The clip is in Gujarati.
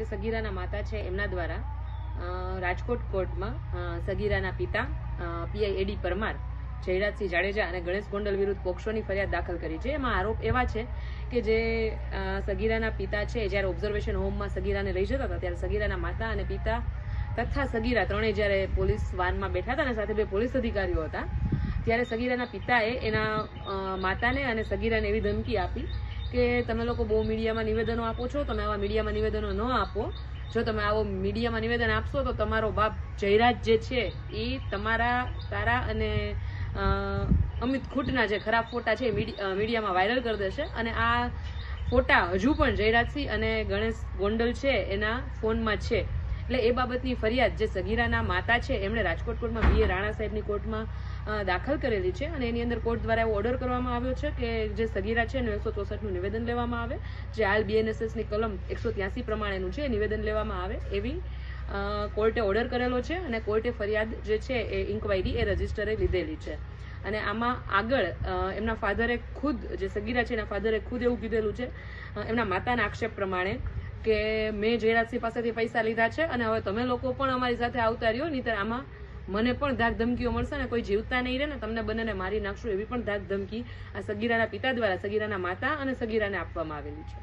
જે સગીરાના માતા છે એમના દ્વારા રાજકોટ કોર્ટમાં સગીરાના પિતા પીઆઈ એડી પરમાર, જયરાજસિંહ જાડેજા અને ગણેશ ગોંડલ વિરુદ્ધ પોક્સોની ફરિયાદ દાખલ કરી છે. એમાં આરોપ એવા છે કે જે સગીરાના પિતા છે જ્યારે ઓબ્ઝર્વેશન હોમમાં સગીરાને લઈ જતા હતા ત્યારે સગીરાના માતા અને પિતા તથા સગીરા ત્રણેય જ્યારે પોલીસ વાનમાં બેઠા હતા અને સાથે 2 પોલીસ અધિકારીઓ હતા ત્યારે સગીરાના પિતાએ એના માતાને અને સગીરાને એવી ધમકી આપી કે તમે લોકો બહુ મીડિયામાં નિવેદનો આપો છો, તમે આવા મીડિયામાં નિવેદનો ન આપો. જો તમે આવો મીડિયામાં નિવેદન આપશો તો તમારો બાપ જયરાજ જે છે એ તારા અને અમિત ખૂટના જે ખરાબ ફોટા છે મીડિયામાં વાયરલ કરી દેશે અને આ ફોટા હજુ પણ જયરાજસિંહ અને ગણેશ ગોંડલ છે એના ફોનમાં છે. એટલે એ બાબતની ફરિયાદ જે સગીરાના માતા છે એમણે રાજકોટ કોર્ટમાં બીએ રાણા સાહેબની કોર્ટમાં દાખલ કરેલી છે અને એની અંદર કોર્ટ દ્વારા એવો ઓર્ડર કરવામાં આવ્યો છે કે જે સગીરા છે એનું 164નું નિવેદન લેવામાં આવે, જે હાલ બીએનએસએસની કલમ 183 પ્રમાણેનું છે નિવેદન લેવામાં આવે એવી કોર્ટે ઓર્ડર કરેલો છે અને કોર્ટે ફરિયાદ જે છે એ ઇન્ક્વાયરી એ રજીસ્ટરે લીધેલી છે. અને આમાં આગળ એમના ફાધરે ખુદ, જે સગીરા છે એના ફાધરે ખુદ એવું કીધેલું છે એમના માતાના આક્ષેપ પ્રમાણે કે મેં જયરાજસિંહ પાસેથી પૈસા લીધા છે અને હવે તમે લોકો પણ અમારી સાથે આવતા રહ્યો, નહીંતર આમાં મને પણ ધાક ધમકીઓ મળશે ને કોઈ જીવતા નહીં રહે ને તમને બંનેને મારી નાખશું, એવી પણ ધાક ધમકી આ સગીરાના પિતા દ્વારા સગીરાના માતા અને સગીરાને આપવામાં આવેલી છે.